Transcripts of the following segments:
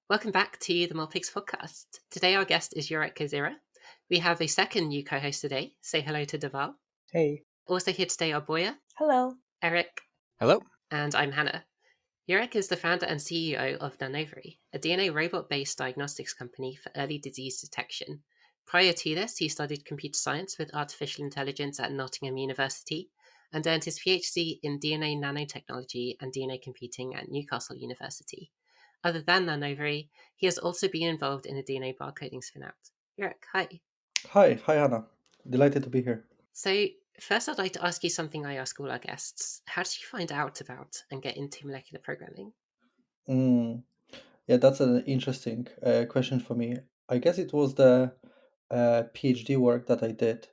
Welcome back to the Molpigs podcast. Today our guest is Jurek Kozyra. We have a second new co-host today. Say hello to Dhaval. Hey. Also here today are Boya, Hello. Erik, Hello. and I'm Hannah. Jurek is the founder and CEO of Nanovery, a DNA robot-based diagnostics company for early disease detection. Prior to this, he studied computer science with artificial intelligence at Nottingham University and earned his PhD in DNA nanotechnology and DNA computing at Newcastle University. Other than Nanovery, he has also been involved in a DNA barcoding spin-out. Jurek, hi. Hi, Hannah. Delighted to be here. So, first I'd like to ask you something I ask all our guests. How did you find out about and get into molecular programming? Mm, yeah, that's an interesting question for me. I guess it was the PhD work that I did,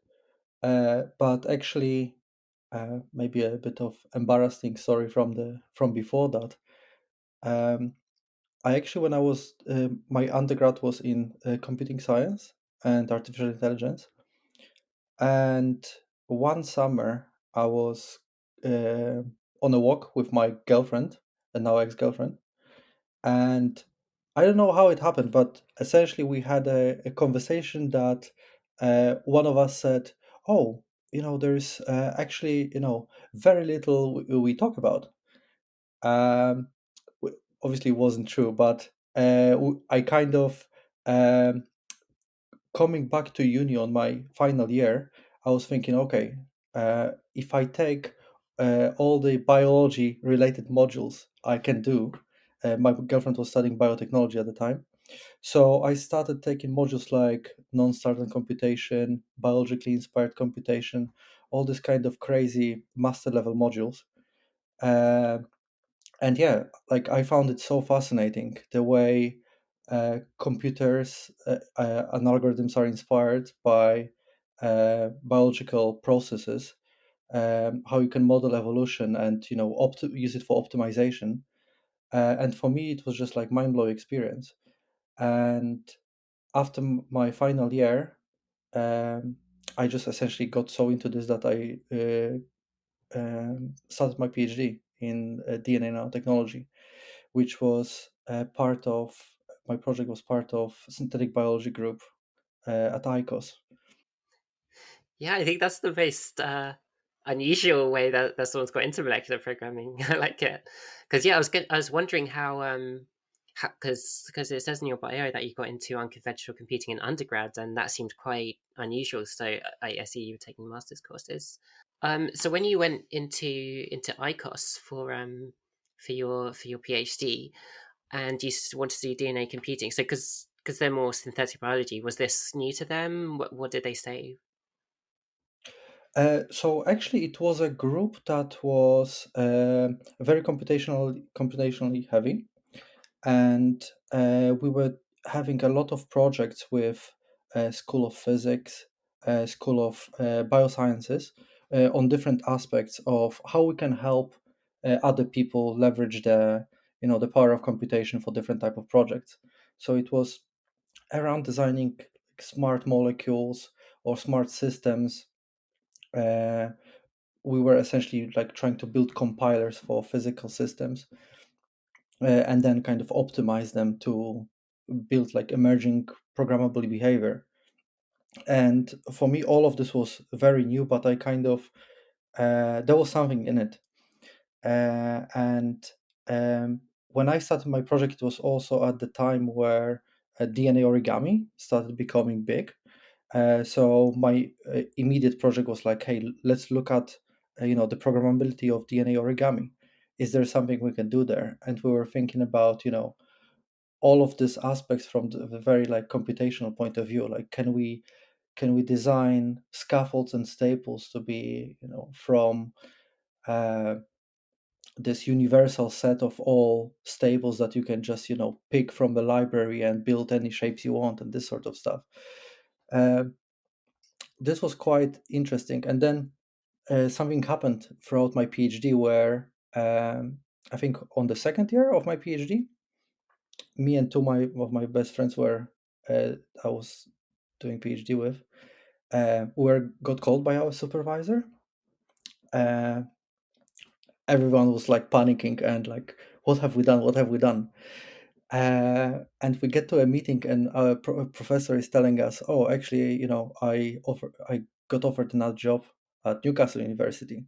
but actually, maybe a bit of embarrassing story from before that. Um, I actually, when I was my undergrad was in computing science and artificial intelligence, and one summer I was uh, on a walk with my girlfriend, and now ex-girlfriend. And I don't know how it happened, but essentially we had a conversation that one of us said, "Oh, there's actually, very little we talk about." Um, Obviously, it wasn't true, but I kind of um, coming back to uni on my final year. I was thinking, okay, if I take all the biology related modules I can do. My girlfriend was studying biotechnology at the time. So I started taking modules like non-starter computation, biologically inspired computation, all this kind of crazy master level modules. Uh, and yeah, like I found it so fascinating the way computers and algorithms are inspired by biological processes, how you can model evolution and use it for optimization. And for me, it was just like mind blowing experience. And after my final year, um, I just essentially got so into this that I started my PhD in DNA nanotechnology, which was part of my project was part of synthetic biology group at ICOS. Yeah, I think that's the most unusual way that someone's got into molecular programming. I like it because I was wondering how because it says in your bio that you got into unconventional computing in undergrad, and that seemed quite unusual. So I see you were taking master's courses. So when you went into ICOS for your PhD, and you wanted to do DNA computing, so because they're more synthetic biology, was this new to them? What did they say? So actually, it was a group that was very computationally heavy, and we were having a lot of projects with School of Physics, School of Biosciences, on different aspects of how we can help other people leverage the power of computation for different type of projects. So it was around designing smart molecules or smart systems. Uh, we were essentially like trying to build compilers for physical systems, and then kind of optimize them to build like emerging programmable behavior. And for me, all of this was very new, but I kind of there was something in it. And when I started my project, it was also at the time where DNA origami started becoming big. So my immediate project was like, hey, let's look at the programmability of DNA origami. Is there something we can do there? And we were thinking about all of these aspects from the very like computational point of view. Like, can we design scaffolds and staples to be from uh, this universal set of all staples that you can just pick from the library and build any shapes you want and this sort of stuff. Uh, this was quite interesting. And then something happened throughout my PhD where I think on the second year of my PhD, me and of my best friends were I was doing PhD with were got called by our supervisor. Uh, Everyone was like panicking and like, what have we done? What have we done? And we get to a meeting, and our professor is telling us, "Oh, actually, I got offered another job at Newcastle University.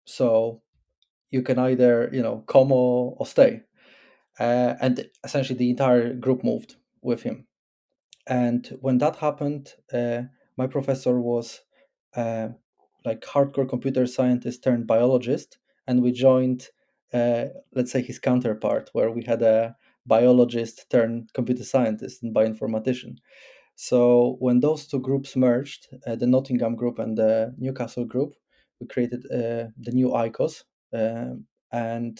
So you can either come or stay." And essentially, the entire group moved with him. And when that happened, my professor was uh, like hardcore computer scientist turned biologist, and we joined, let's say, his counterpart, where we had a biologist turned computer scientist and bioinformatician. So when those two groups merged, the Nottingham group and the Newcastle group, we created the new ICOS. And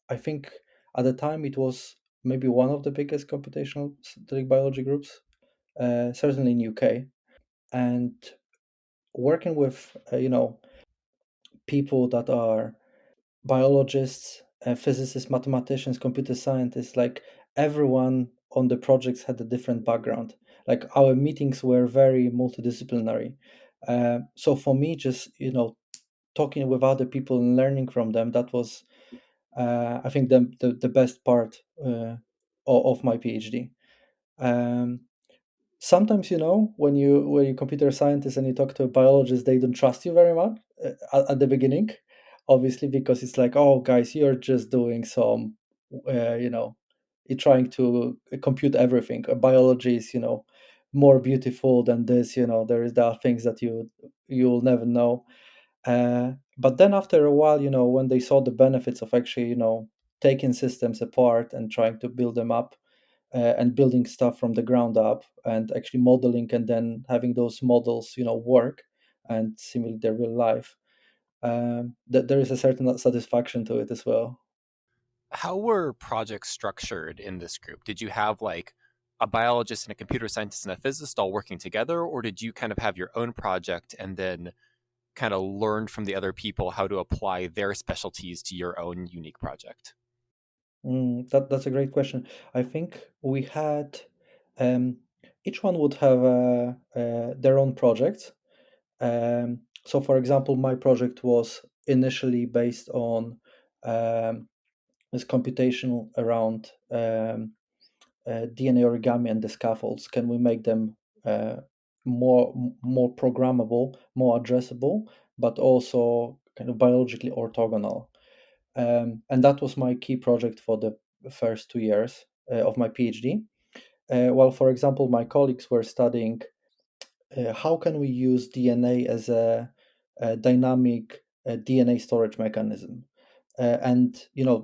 I think at the time it was maybe one of the biggest computational synthetic biology groups, certainly in UK. And working with people that are biologists, physicists, mathematicians, computer scientists, like everyone on the projects had a different background. Like our meetings were very multidisciplinary. So for me, just talking with other people and learning from them, that was I think the best part of my PhD. Um, Sometimes when you're computer scientist and you talk to a biologist, they don't trust you very much at the beginning, obviously, because it's like, oh guys, you're just doing some uh, you know you're trying to compute everything. Biology is more beautiful than this. There are things that you'll never know. But then after a while, when they saw the benefits of actually taking systems apart and trying to build them up, and building stuff from the ground up, and actually modeling, and then having those models work and simulate their real life, that there is a certain satisfaction to it as well. How were projects structured in this group? Did you have like a biologist and a computer scientist and a physicist all working together, or did you kind of have your own project and then kind of learn from the other people how to apply their specialties to your own unique project? That's a great question. I think we had, um, each one would have their own projects. So for example, my project was initially based on this computational around DNA origami and the scaffolds. Can we make them uh, more programmable, more addressable, but also kind of biologically orthogonal? And that was my key project for the first 2 years of my PhD. While, for example, my colleagues were studying how can we use DNA as a dynamic DNA storage mechanism. And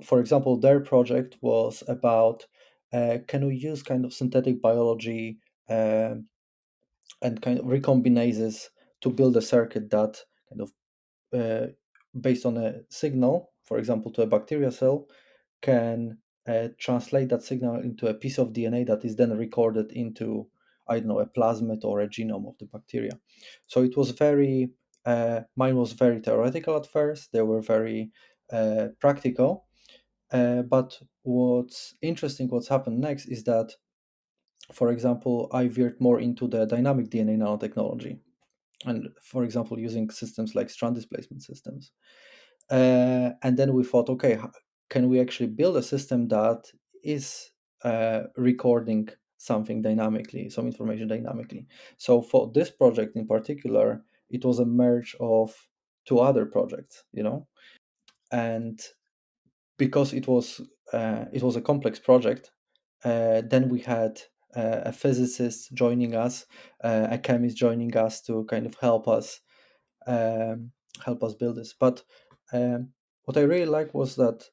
for example, their project was about can we use kind of synthetic biology and kind of recombinases to build a circuit that kind of uh, based on a signal, for example, to a bacteria cell, can translate that signal into a piece of DNA that is then recorded into, I don't know, a plasmid or a genome of the bacteria. So it was mine was very theoretical at first. They were very practical. But what's interesting, what's happened next is that, for example, I veered more into the dynamic DNA nanotechnology. And for example, using systems like strand displacement systems. And then we thought, okay, can we actually build a system that is recording something dynamically, some information dynamically? So for this project in particular, it was a merge of two other projects, and because it was a complex project, then we had a physicist joining us, a chemist joining us to kind of um, help us build this. But what I really liked was that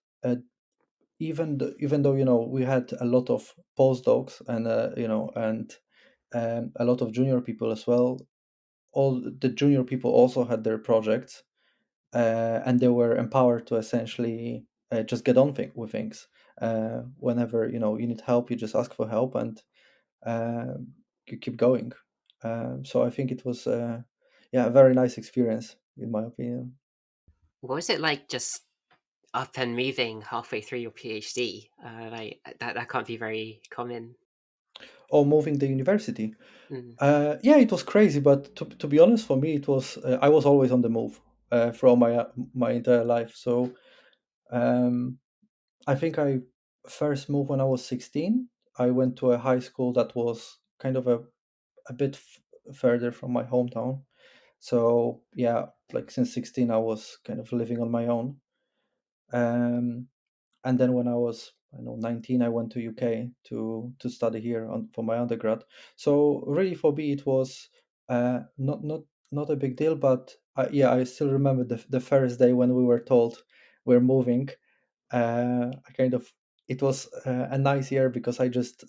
even though we had a lot of postdocs and a lot of junior people as well, all the junior people also had their projects, and they were empowered to essentially just get on with things. Whenever you need help, you just ask for help, and you keep going. So I think it was yeah, a very nice experience in my opinion. What was it like just up and moving halfway through your PhD? Like that can't be very common. Or moving the university. Mm. Yeah, it was crazy, but to be honest, for me, it was I was always on the move throughout my entire life. So um, I think first move when I was 16. I went to a high school that was kind of a bit further from my hometown. So yeah, like since 16, I was kind of living on my own. Um, and then when I was, I don't know, 19, I went to UK to study here for my undergrad. So really for me it was not a big deal, but yeah, I still remember the first day when we were told we're moving. I kind of, it was a nice year because I just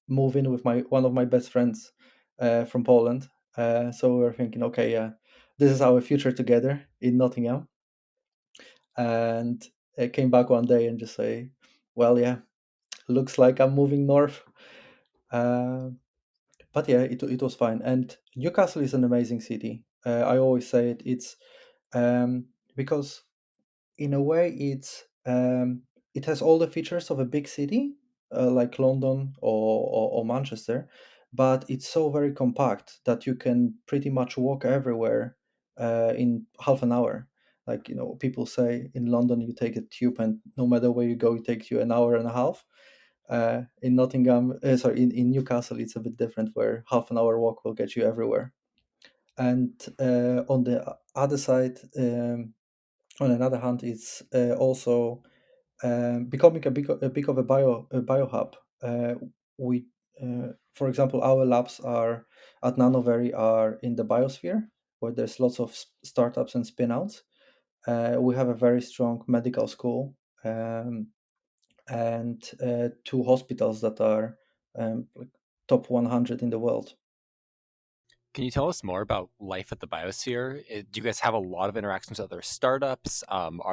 moved in with my one of my best friends from Poland. So we were thinking, okay, yeah, this is our future together in Nottingham. And I came back one day and just say, well, yeah, looks like I'm moving north. Uh, but yeah, it was fine. And Newcastle is an amazing city. I always say it. It's um, because in a way it has all the features of a big city like London or Manchester, but it's so very compact that you can pretty much walk everywhere in half an hour. Like, people say in London you take a tube and no matter where you go it takes you an hour and a half. In Nottingham, sorry, in Newcastle, it's a bit different, where half an hour walk will get you everywhere. And on the other side, on another hand, it's also becoming a big of a biohub. We, for example, our labs are at Nanovery are in the Biosphere, where there's lots of startups and spin-outs. We have a very strong medical school, and two hospitals that are like top 100 in the world. Can you tell us more about life at the Biosphere? Do you guys have a lot of interactions with other startups?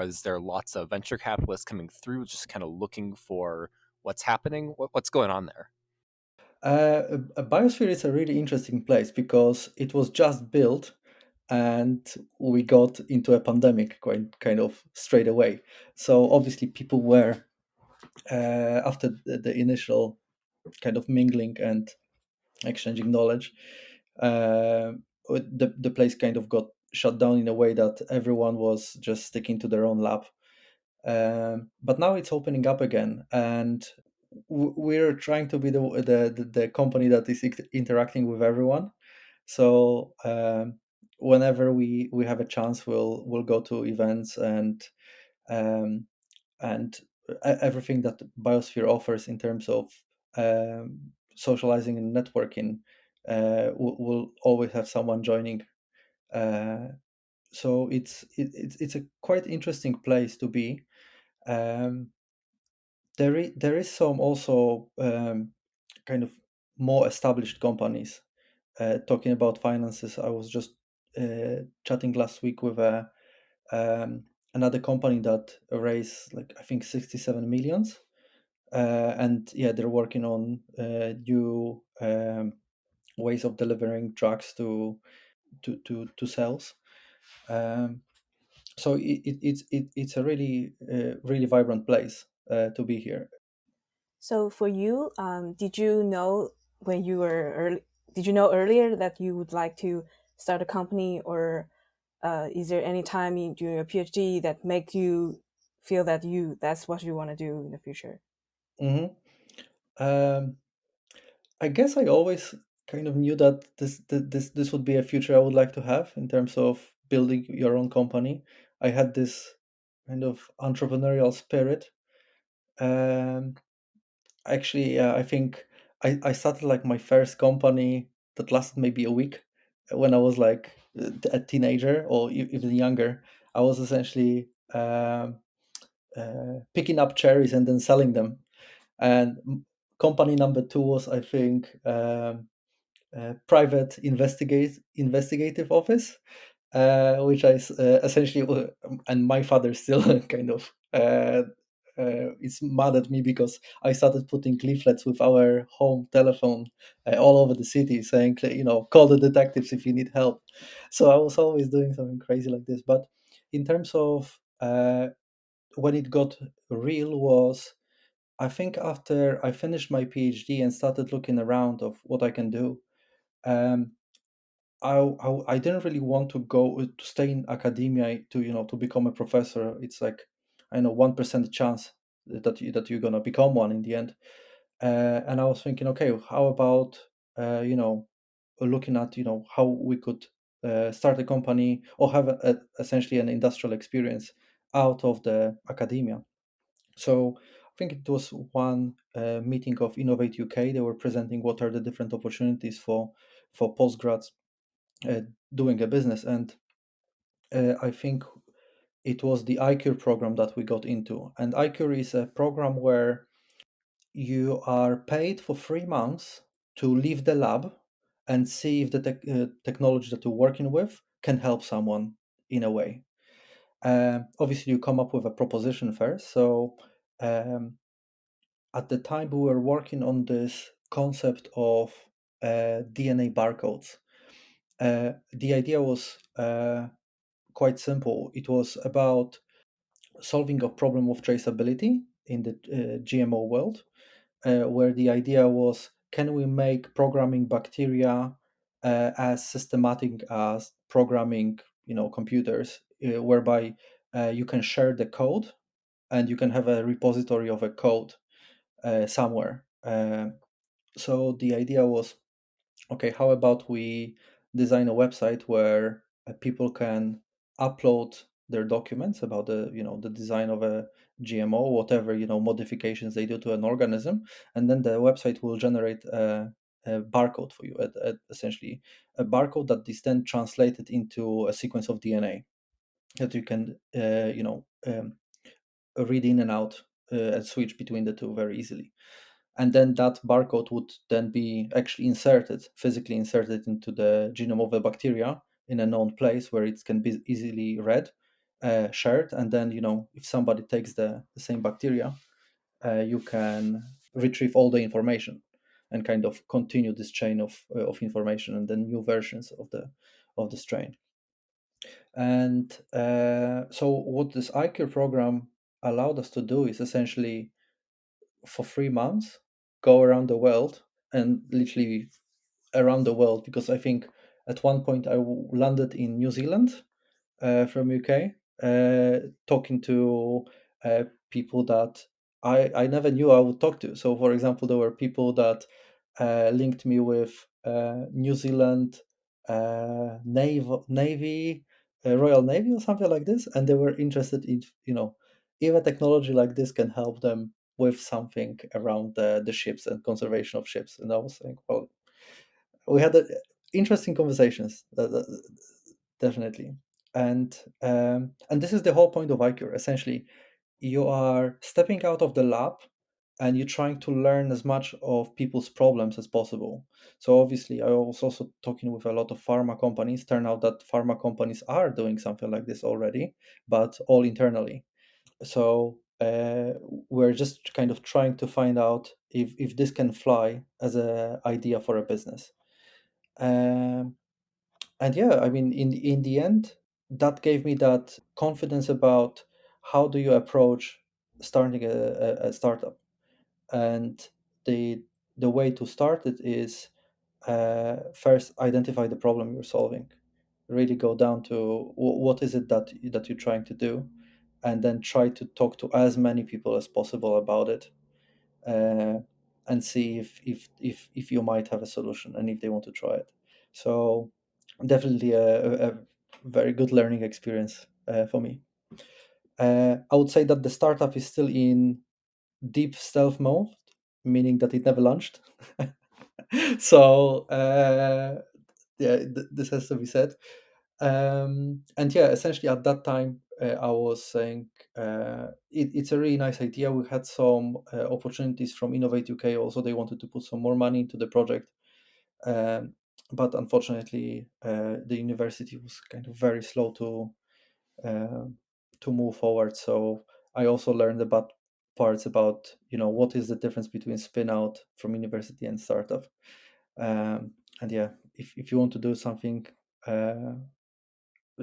Is there lots of venture capitalists coming through, just kind of looking for what's happening? What's going on there? A Biosphere is a really interesting place because it was just built and we got into a pandemic quite kind of straight away. So obviously people were after the initial kind of mingling and exchanging knowledge, uh, the place kind of got shut down in a way that everyone was just sticking to their own lab. But now it's opening up again, and we're trying to be the company that is interacting with everyone. So whenever we have a chance, we'll go to events um, and everything that Biosphere offers in terms of socializing and networking. We'll always have someone joining. Uh, so it's a quite interesting place to be. Um, there is some also kind of more established companies. Talking about finances, I was just chatting last week with another company that raised like I think 67 millions, and yeah, they're working on new ways of delivering drugs to cells. Um, so it's a really vibrant place to be here. So for you, did you know when you were early? Did you know earlier that you would like to start a company, or is there any time during your PhD that make you feel that that's what you want to do in the future? Hmm. Um, I guess I always kind of knew that this would be a future I would like to have in terms of building your own company. I had this kind of entrepreneurial spirit. Um, Actually, I think I started like my first company that lasted maybe a week when I was like a teenager or even younger. I was essentially picking up cherries and then selling them. And company number two was, I think, private investigative office, which essentially, and my father still kind of is mad at me because I started putting leaflets with our home telephone all over the city saying, call the detectives if you need help. So I was always doing something crazy like this. But in terms of when it got real was, I think after I finished my PhD and started looking around of what I can do. Um, I didn't really want to go to stay in academia to to become a professor. It's like I know 1% chance that you're gonna become one in the end. And I was thinking, okay, how about looking at how we could start a company or have essentially an industrial experience out of the academia. So I think it was one meeting of Innovate UK. They were presenting what are the different opportunities for postgrads uh, doing a business, and I think it was the ICURE program that we got into. And ICURE is a program where you are paid for 3 months to leave the lab and see if the technology that you're working with can help someone in a way. Obviously, you come up with a proposition first. So um, at the time, we were working on this concept of DNA barcodes. The idea was quite simple. It was about solving a problem of traceability in the GMO world, where the idea was, can we make programming bacteria as systematic as programming computers, whereby you can share the code and you can have a repository of a code somewhere. So the idea was, okay, how about we design a website where people can upload their documents about the design of a GMO, whatever modifications they do to an organism, and then the website will generate a barcode for you, essentially a barcode that is then translated into a sequence of DNA that you can read in and out and switch between the two very easily. And then that barcode would then be actually physically inserted into the genome of a bacteria in a known place where it can be easily read, shared, and then if somebody takes the same bacteria, you can retrieve all the information and kind of continue this chain of information and then new versions of the strain. And so what this ICURE program allowed us to do is essentially for 3 months go around the world, and literally around the world, because I think at one point I landed in New Zealand from UK, talking to people that I never knew I would talk to. So, for example, there were people that linked me with New Zealand Navy, Royal Navy, or something like this, and they were interested in if a technology like this can help them with something around the ships and conservation of ships. And I was saying, well, we had interesting conversations, definitely. And this is the whole point of ICURE. Essentially, you are stepping out of the lab and you're trying to learn as much of people's problems as possible. So obviously, I was also talking with a lot of pharma companies. Turn out that pharma companies are doing something like this already, but all internally. So we're just kind of trying to find out if this can fly as an idea for a business. Um, and yeah, I mean, in the end, that gave me that confidence about how do you approach starting a startup. And the the way to start it is first identify the problem you're solving. Really go down to what is it that you're trying to do, and then try to talk to as many people as possible about it, uh, and see if you might have a solution and if they want to try it. So definitely a very good learning experience for me. I would say that the startup is still in deep stealth mode, meaning that it never launched. So yeah, this has to be said. And yeah, essentially at that time, I was saying it's a really nice idea. We had some opportunities from Innovate UK. Also, they wanted to put some more money into the project, um, but unfortunately, the university was kind of very slow uh, to move forward. So I also learned about parts about what is the difference between spin out from university and startup. And yeah, if you want to do something, uh,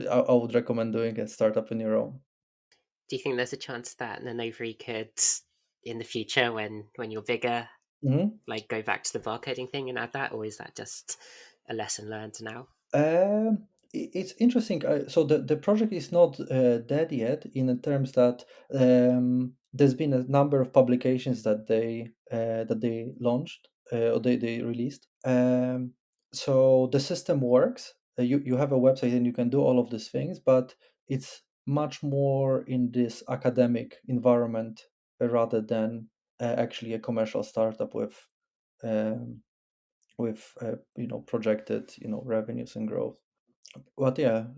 I would recommend doing a startup on your own. Do you think there's a chance that Nanovery could, in the future, when you're bigger, Mhm. like go back to the barcoding thing and add that, or is that just a lesson learned now? It's interesting. So the project is not dead yet, in terms that there's been a number of publications that they launched, or they released. So the system works. You have a website and you can do all of these things, but it's much more in this academic environment rather than actually a commercial startup um, with projected revenues and growth. But yeah,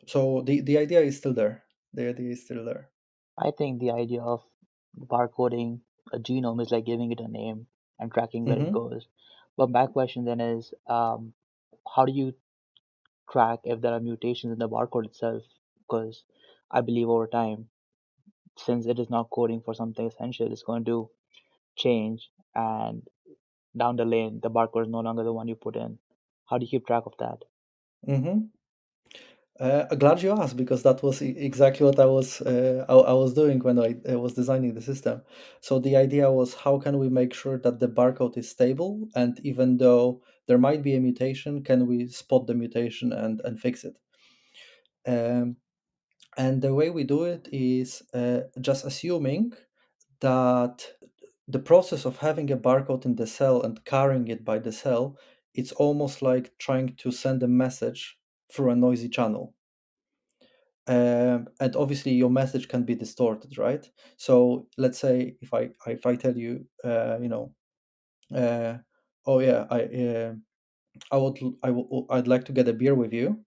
so the idea is still there. The idea is still there. I think the idea of barcoding a genome is like giving it a name and tracking where it Hmm. goes. But my question then is, how do you track if there are mutations in the barcode itself? Because I believe over time, since it is not coding for something essential, it's going to change, and down the lane, the barcode is no longer the one you put in. How do you keep track of that? Hmm. Glad you asked, because that was exactly what I was doing when I was designing the system. So the idea was, how can we make sure that the barcode is stable, and even though there might be a mutation, can we spot the mutation and fix it? Um, and the way we do it is just assuming that the process of having a barcode in the cell and carrying it by the cell, it's almost like trying to send a message through a noisy channel. And obviously your message can be distorted, right? So let's say if I tell you, uh, oh yeah, I'd like to get a beer with you.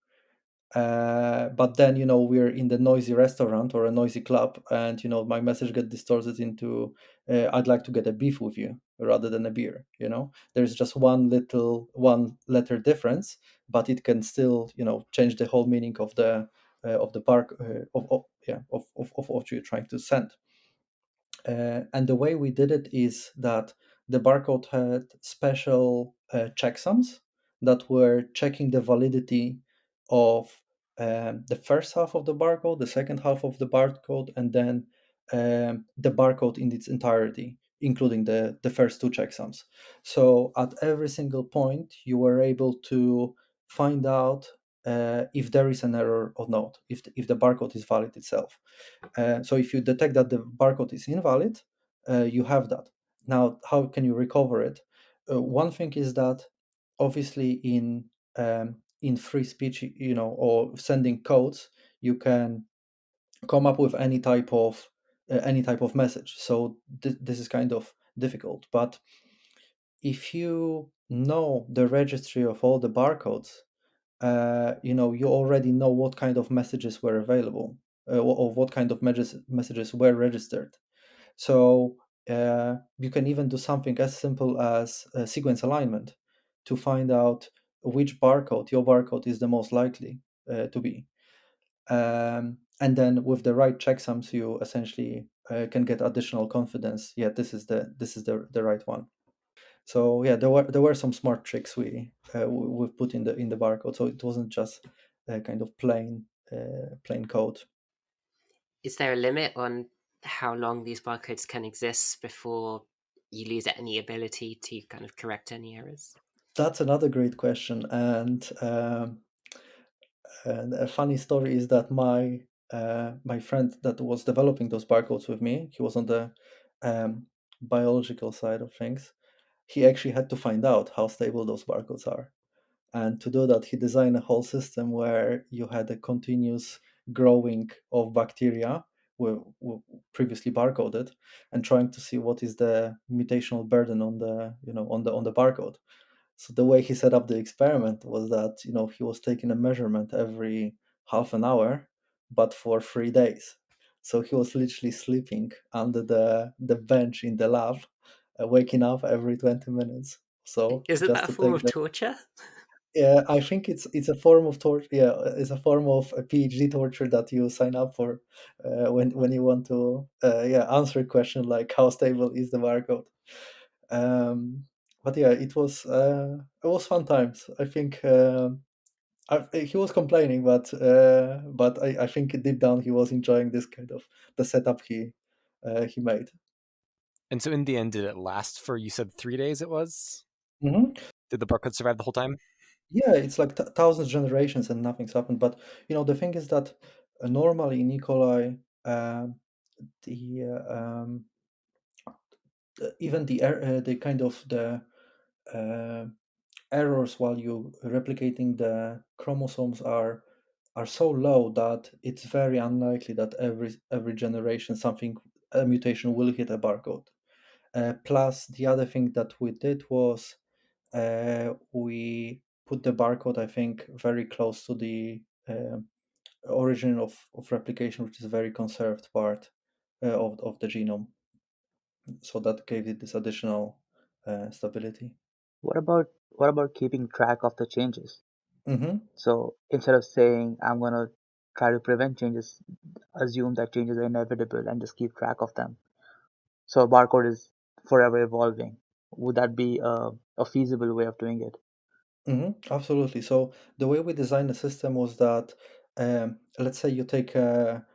But then we're in the noisy restaurant or a noisy club, and my message get distorted into, I'd like to get a beef with you rather than a beer. There's just one letter difference, but it can still change the whole meaning of the park, of what you're trying to send. And the way we did it is that the barcode had special checksums that were checking the validity of the first half of the barcode, the second half of the barcode, and then the barcode in its entirety, including the first two checksums. So at every single point, you were able to find out if there is an error or not, if the barcode is valid itself. So if you detect that the barcode is invalid, you have that. Now, how can you recover it? One thing is that obviously in free speech, or sending codes, you can come up with any type of message. So this is kind of difficult. But if you know the registry of all the barcodes, you already know what kind of messages were available, or what kind of messages were registered. So you can even do something as simple as sequence alignment to find out which barcode your barcode is the most likely to be. And then with the right checksums, you essentially can get additional confidence. Yeah, this is the right one. So yeah, there were some smart tricks we've put in the barcode, so it wasn't just kind of plain code. Is there a limit on how long these barcodes can exist before you lose any ability to kind of correct any errors? That's another great question, and a funny story is that my friend that was developing those barcodes with me, he was on the biological side of things. He actually had to find out how stable those barcodes are. And to do that, he designed a whole system where you had a continuous growing of bacteria previously barcoded, and trying to see what is the mutational burden on the barcode. So the way he set up the experiment was that he was taking a measurement every half an hour, but for 3 days. So he was literally sleeping under the bench in the lab, waking up every 20 minutes. So Isn't just that a to form take of the torture? Yeah, I think it's a form of torture. Yeah, it's a form of a PhD torture that you sign up for when you want to answer a question like how stable is the barcode. Um, but yeah, it was fun times. I think he was complaining, but I think deep down he was enjoying this kind of the setup he made. And so in the end, did it last for, you said 3 days it was? Mhm. Did the barcode survive the whole time? Yeah, it's like thousands generations and nothing's happened. But the thing is that normally in E. coli, the even the kind of the uh, errors while you replicating the chromosomes are so low that it's very unlikely that every generation something a mutation will hit a barcode. Plus, the other thing that we did was we put the barcode, I think, very close to the origin of replication, which is a very conserved part of the genome. So that gave it this additional stability. What about keeping track of the changes? Hmm. So instead of saying I'm gonna try to prevent changes, assume that changes are inevitable and just keep track of them. So a barcode is forever evolving. Would that be a feasible way of doing it? Absolutely. So the way we designed the system was that, let's say you take a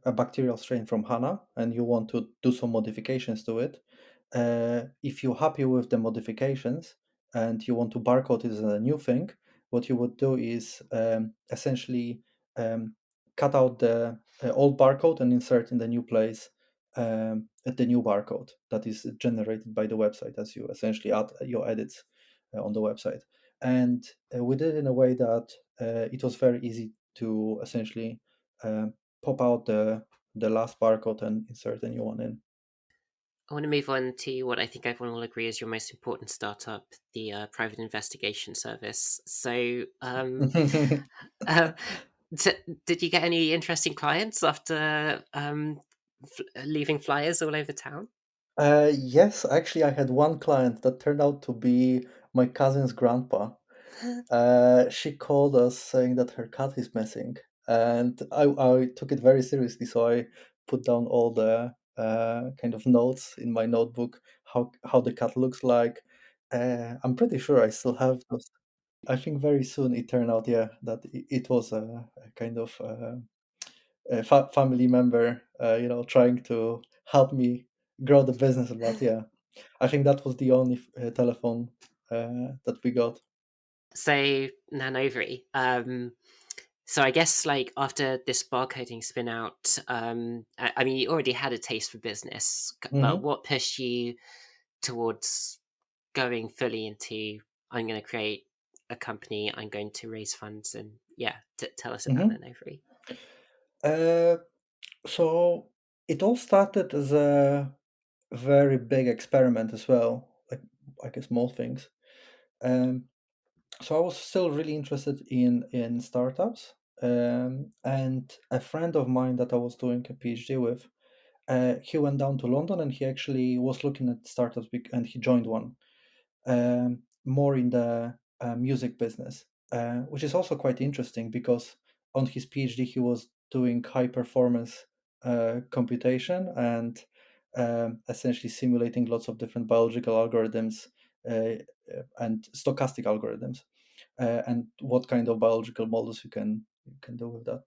bacterial strain from HANA and you want to do some modifications to it. If you're happy with the modifications and you want to barcode it as a new thing, what you would do is essentially um, cut out the old barcode and insert in the new place the new barcode that is generated by the website as you essentially add your edits on the website. And we did it in a way that it was very easy to essentially uh, pop out the last barcode and insert a new one in. I want to move on to what I think everyone will agree is your most important startup, the private investigation service. So, uh, did you get any interesting clients after leaving flyers all over town? Yes, actually, I had one client that turned out to be my cousin's grandpa. She called us saying that her cat is missing, and I took it very seriously. So I put down all the kind of notes in my notebook, how the cat looks like. I'm pretty sure I still have those. I think very soon it turned out, yeah, that it was a kind of a family member, trying to help me grow the business. But yeah, I think that was the only telephone that we got. So, Nanovery. So I guess like after this barcoding spin out, I mean, you already had a taste for business, but Hmm. what pushed you towards going fully into I'm going to create a company, I'm going to raise funds, and yeah, tell us about Hmm. Nanovery. Uh, so it all started as a very big experiment as well, like I guess most things. Um, so I was still really interested in startups, and a friend of mine that I was doing a PhD with, he went down to London and he actually was looking at startups and he joined one, more in the music business, which is also quite interesting because on his PhD he was doing high performance computation and essentially simulating lots of different biological algorithms and stochastic algorithms, and what kind of biological models you can do with that.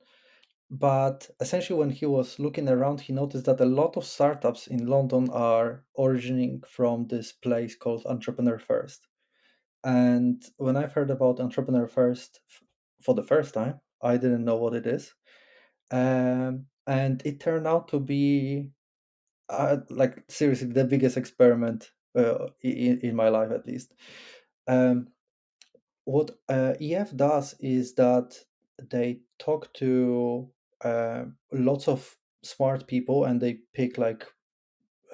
But essentially, when he was looking around, he noticed that a lot of startups in London are originating from this place called Entrepreneur First. And when I've heard about Entrepreneur First for the first time, I didn't know what it is. And it turned out to be, like, seriously, the biggest experiment in my life, at least. Um, what EF does is that they talk to lots of smart people and they pick like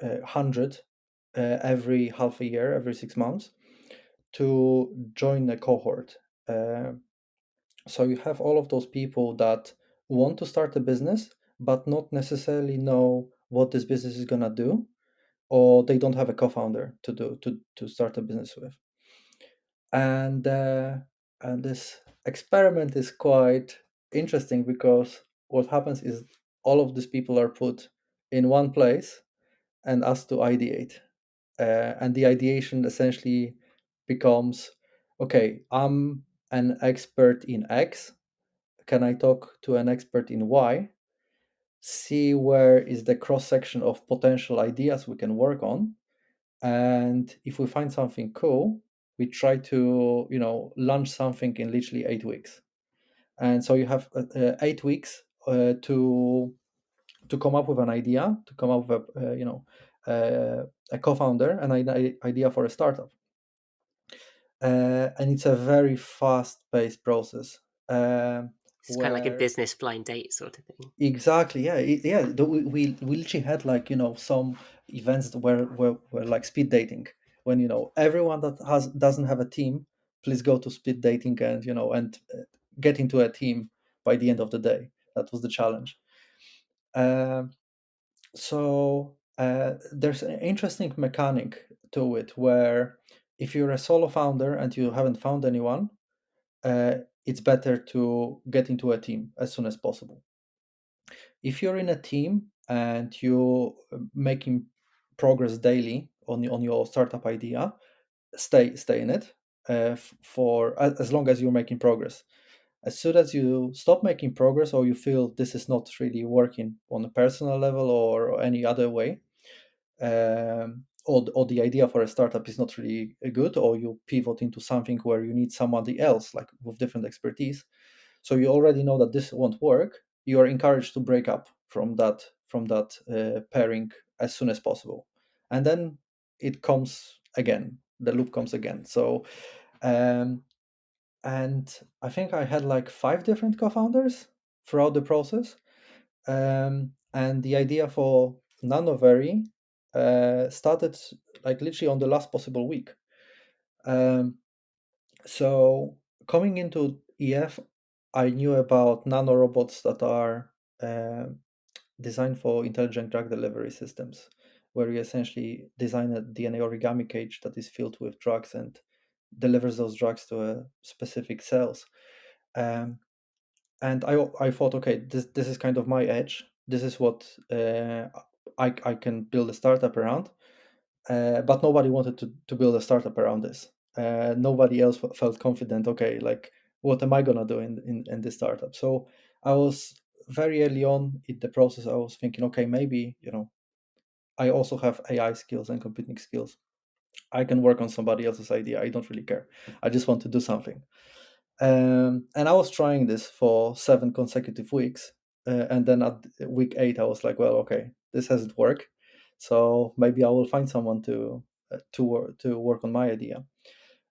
100 every half a year, every 6 months, to join a cohort. Uh, so you have all of those people that want to start a business, but not necessarily know what this business is gonna do, or they don't have a co-founder to start a business with. And this experiment is quite interesting because what happens is all of these people are put in one place and asked to ideate, and the ideation essentially becomes, okay, I'm an expert in X, can I talk to an expert in Y, see where is the cross section of potential ideas we can work on, and if we find something cool, we try to launch something in literally 8 weeks. And so you have 8 weeks to come up with an idea, to come up with a co-founder, an idea for a startup. And it's a very fast-paced process. It's kind of like a Where business blind date sort of thing. exactly, yeah, we literally had like some events where like speed dating, when everyone that doesn't have a team, please go to speed dating, and get into a team by the end of the day. That was the challenge. Um, so there's an interesting mechanic to it, where if you're a solo founder and you haven't found anyone, it's better to get into a team as soon as possible. If you're in a team and you're making progress daily on your startup idea, stay in it for as long as you're making progress. As soon as you stop making progress, or you feel this is not really working on a personal level or any other way, or the idea for a startup is not really good, or you pivot into something where you need somebody else like with different expertise, so you already know that this won't work, you are encouraged to break up from that pairing as soon as possible. And then it comes again, the loop comes again. So and I think I had like 5 different co-founders throughout the process. And the idea for Nanovery started like literally on the last possible week. So coming into EF, I knew about nanorobots that are designed for intelligent drug delivery systems, where you essentially design a DNA origami cage that is filled with drugs and delivers those drugs to a specific cells. Um, and I thought, okay, this is kind of my edge. This is what I can build a startup around. But nobody wanted to build a startup around this. Nobody else felt confident. Okay, like what am I gonna do in this startup? So I was very early on in the process. I was thinking, okay, maybe I also have AI skills and computing skills. I can work on somebody else's idea. I don't really care. I just want to do something. And I was trying this for 7 consecutive weeks, and then at week 8, I was like, well, okay, this hasn't worked, so maybe I will find someone to work on my idea.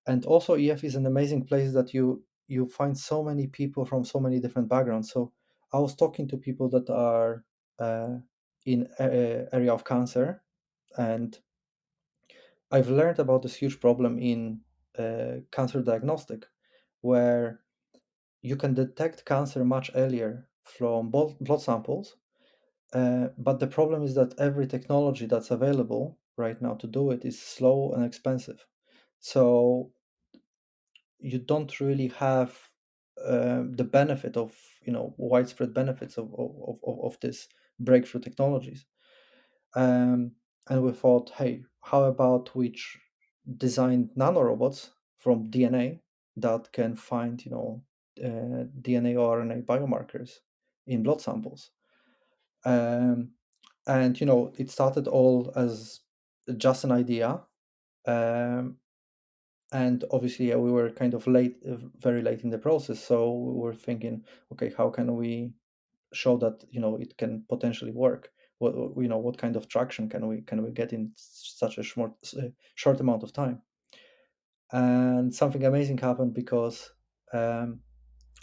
And also, EF is an amazing place that you find so many people from so many different backgrounds. So I was talking to people that are in area of cancer, and I've learned about this huge problem in cancer diagnostic, where you can detect cancer much earlier from blood samples. But the problem is that every technology that's available right now to do it is slow and expensive. So you don't really have the benefit of widespread benefits of this breakthrough technologies. Um, and we thought, hey, how about design nanorobots from DNA that can find DNA or RNA biomarkers in blood samples. Um, and it started all as just an idea. Um, and obviously, we were kind of late, very late in the process. So we were thinking, okay, how can we show that it can potentially work? What kind of traction can we get in such a short amount of time? And something amazing happened, because I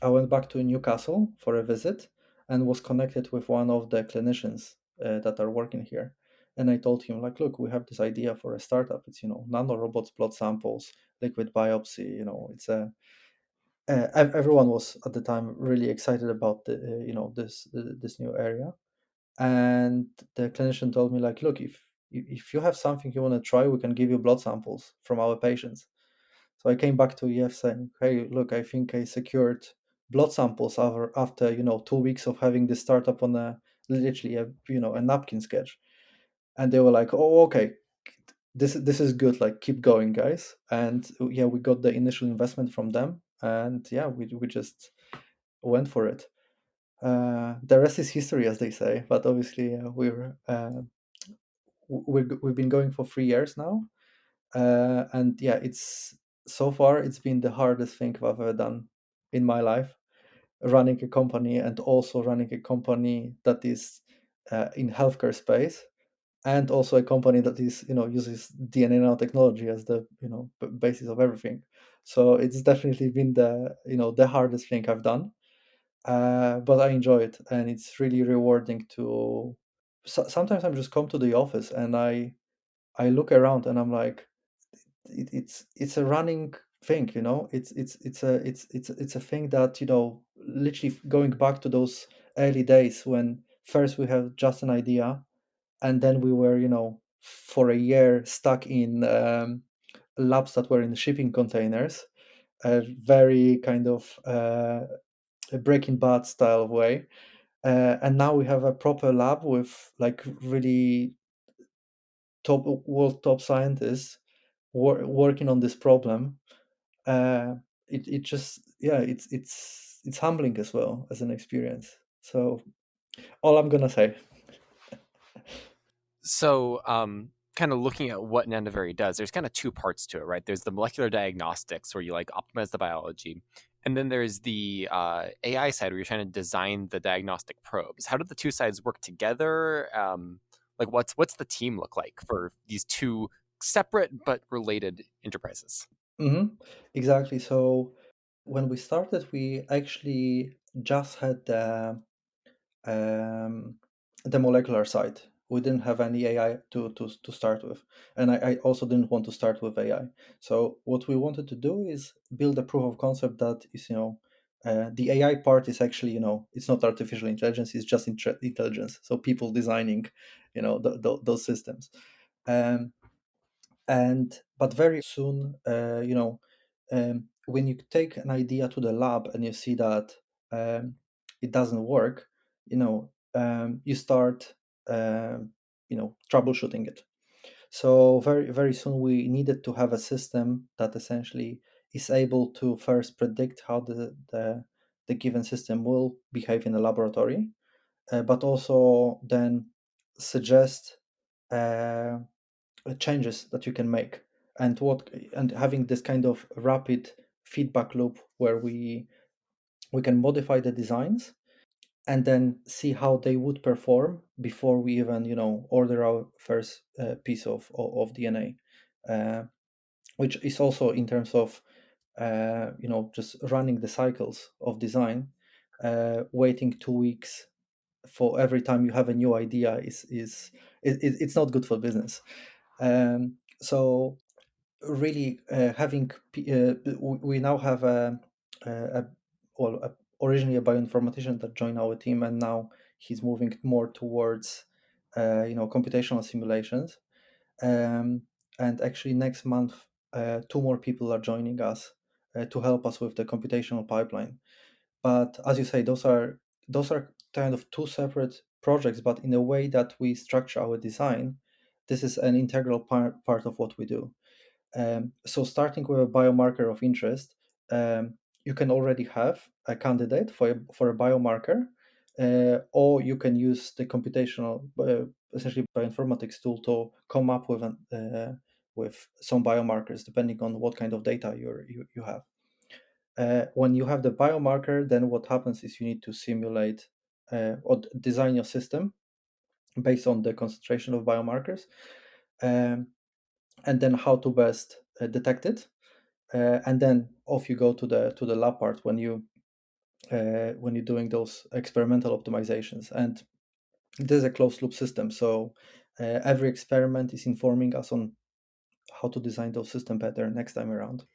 went back to Newcastle for a visit and was connected with one of the clinicians that are working here. And I told him, like, look, we have this idea for a startup. It's nanorobots, blood samples, liquid biopsy. It's a everyone was at the time really excited about this new area. And the clinician told me, like, look, if you have something you want to try, we can give you blood samples from our patients. So I came back to EF saying, hey, look, I think I secured blood samples after 2 weeks of having this startup on literally a napkin sketch. And they were like, oh, okay, this is good, like keep going, guys. And yeah, we got the initial investment from them, and yeah, we just went for it. The rest is history, as they say. But obviously, we've been going for 3 years now, and yeah, so far it's been the hardest thing I've ever done in my life, running a company, and also running a company that is in healthcare space, and also a company that is, uses DNA nanotechnology as the, basis of everything. So it's definitely been the hardest thing I've done, but I enjoy it, and it's really rewarding to. Sometimes I'm just come to the office and I look around and I'm like, it's a running thing, it's a thing that, literally going back to those early days when first we have just an idea, and then we were, for a year stuck in labs that were in shipping containers, a very kind of a Breaking Bad style way. And now we have a proper lab with like really top scientists working on this problem. It just, yeah, it's humbling as well as an experience. So all I'm gonna say. So, kind of looking at what Nanovery does, there's kind of two parts to it, right? There's the molecular diagnostics where you like optimize the biology, and then there's the AI side where you're trying to design the diagnostic probes. How do the two sides work together? Like, what's the team look like for these two separate but related enterprises? Hmm. Exactly. So when we started, we actually just had um, the molecular side. We didn't have any AI to start with, and I also didn't want to start with AI. So what we wanted to do is build a proof of concept that is, the AI part is actually, it's not artificial intelligence; it's just intelligence. So people designing, those systems. Um, and but very soon, when you take an idea to the lab and you see that it doesn't work, you start troubleshooting it. So very very soon we needed to have a system that essentially is able to first predict how the given system will behave in the laboratory, but also then suggest uh, changes that you can make, and having this kind of rapid feedback loop where we can modify the designs and then see how they would perform before we even, order our first piece of DNA, which is also in terms of just running the cycles of design. Waiting 2 weeks for every time you have a new idea it's not good for business. So really, we now have a well a, originally a bioinformatician that joined our team, and now he's moving more towards computational simulations. um, and actually next month, two more people are joining us to help us with the computational pipeline. But as you say, those are kind of two separate projects, but in a way that we structure our design, this is an integral part of what we do. So starting with a biomarker of interest, you can already have a candidate for a biomarker, or you can use the computational, essentially bioinformatics tool to come up with some biomarkers depending on what kind of data you have. When you have the biomarker, then what happens is you need to simulate or design your system based on the concentration of biomarkers, um, and then how to best detect it, and then off you go to the lab part when you're doing those experimental optimizations. And this is a closed loop system, so every experiment is informing us on how to design those system better next time around.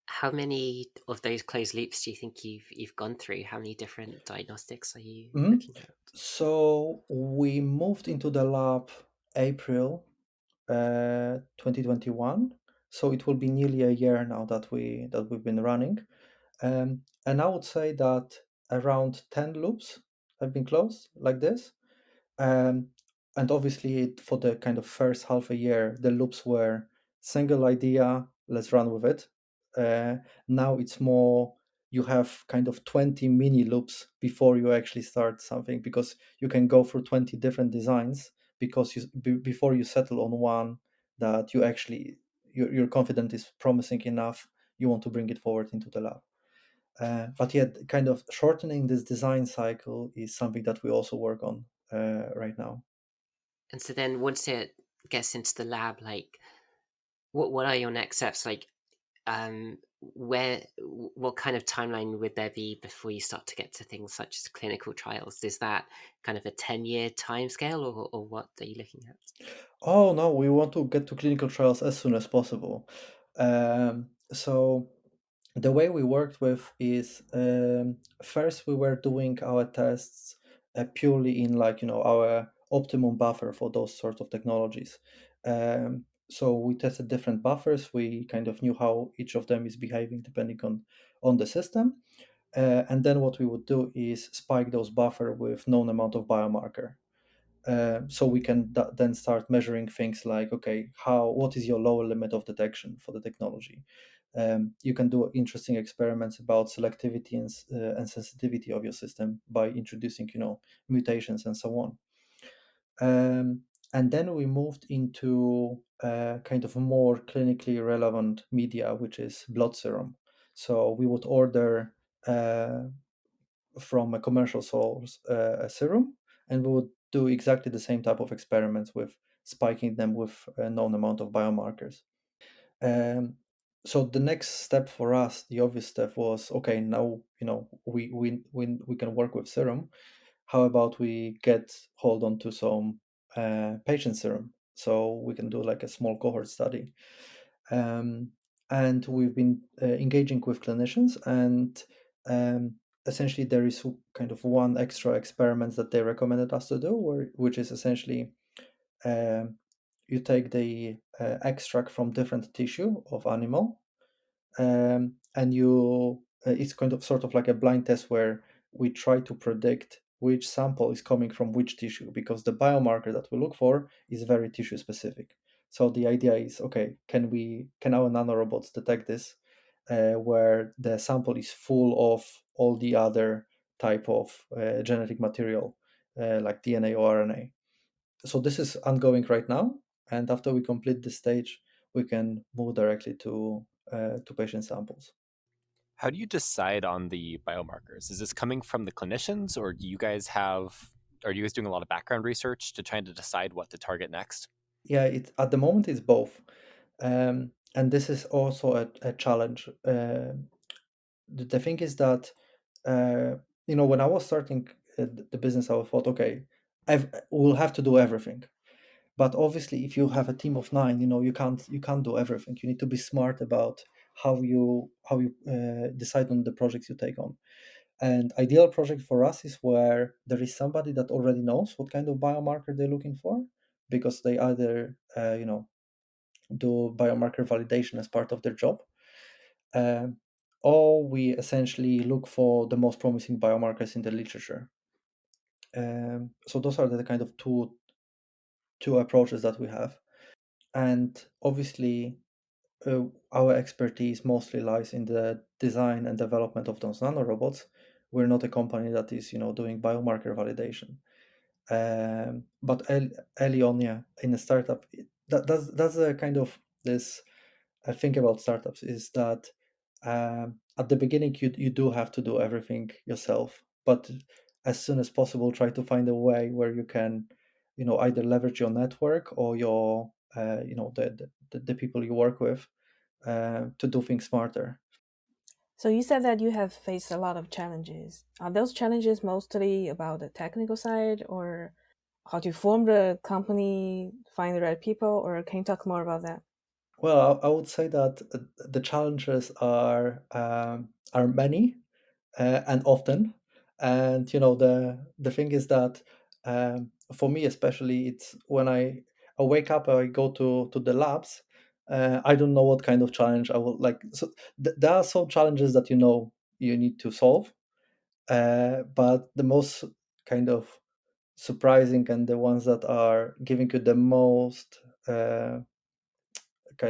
How many of those closed loops do you think you've gone through? How many different diagnostics are you Mhm. looking at? So we moved into the lab April 2021. So it will be nearly a year now that we've been running. And I would say that around 10 loops have been closed like this. Um, and obviously, for the kind of first half a year, the loops were single idea, let's run with it. Uh, Now it's more, you have kind of 20 mini loops before you actually start something, because you can go through 20 different designs because before you settle on one that you're confident is promising enough, you want to bring it forward into the lab. But yet, kind of shortening this design cycle is something that we also work on right now. And so then once it gets into the lab, like what are your next steps? Like what kind of timeline would there be before you start to get to things such as clinical trials? Is that kind of a 10-year timescale, or what are you looking at? Oh no, we want to get to clinical trials as soon as possible. So the way we worked with is first we were doing our tests purely in like our optimum buffer for those sorts of technologies. So we tested different buffers. We kind of knew how each of them is behaving depending on the system. And then what we would do is spike those buffer with known amount of biomarker. So we can then start measuring things like, okay, what is your lower limit of detection for the technology? You can do interesting experiments about selectivity and sensitivity of your system by introducing, mutations and so on. And then we moved into kind of more clinically relevant media, which is blood serum. So we would order from a commercial source a serum, and we would do exactly the same type of experiments with spiking them with a known amount of biomarkers. Um, so the next step for us, the obvious step was, okay, now we can work with serum. How about we get hold on to some patient serum so we can do like a small cohort study. And we've been engaging with clinicians, and um, essentially there is kind of one extra experiment that they recommended us to do, which is essentially um, you take the extract from different tissue of animal, and you it's kind of sort of like a blind test where we try to predict which sample is coming from which tissue, because the biomarker that we look for is very tissue specific. So the idea is, okay, can our nanorobots detect this, where the sample is full of all the other type of genetic material, like DNA or RNA. So this is ongoing right now, and after we complete this stage, we can move directly to patient samples. How do you decide on the biomarkers? Is this coming from the clinicians, or are you guys doing a lot of background research to try to decide what to target next? Yeah, at the moment it's both, and this is also a challenge. The thing is that when I was starting the business, I thought, okay, we'll have to do everything. But obviously, if you have a team of 9, you can't do everything. You need to be smart about how you decide on the projects you take on. And ideal project for us is where there is somebody that already knows what kind of biomarker they're looking for, because they either do biomarker validation as part of their job, um, or we essentially look for the most promising biomarkers in the literature. So those are the kind of two approaches that we have. And obviously, our expertise mostly lies in the design and development of those nanorobots. We're not a company that is, doing biomarker validation. But early on, yeah, in a startup, that's a kind of this. I think about startups is that at the beginning you do have to do everything yourself, but as soon as possible, try to find a way where you can, either leverage your network or your, the people you work with to do things smarter. So you said that you have faced a lot of challenges. Are those challenges mostly about the technical side, or how to form the company, find the right people, or can you talk more about that? Well, I would say that the challenges are many and often, and the thing is that for me especially, it's when I wake up, I go to the labs. I don't know what kind of challenge I will like. So there are some challenges that you need to solve, but the most kind of surprising and the ones that are giving you the most kind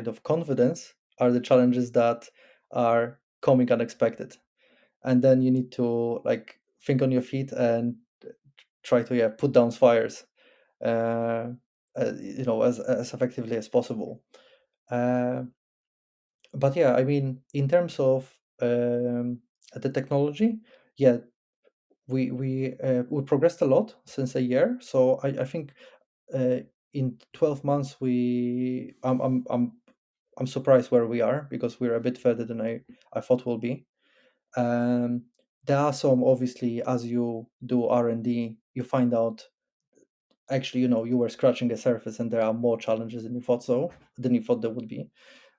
of confidence are the challenges that are coming unexpected, and then you need to like think on your feet and try to put down fires, as effectively as possible. uh, But yeah, I mean, in terms of the technology, yeah, we progressed a lot since a year. So I think uh, in 12 months I'm surprised where we are, because we're a bit further than I thought we'll be. Um, there are some, obviously, as you do R&D, you find out actually, you were scratching the surface, and there are more challenges than you thought there would be.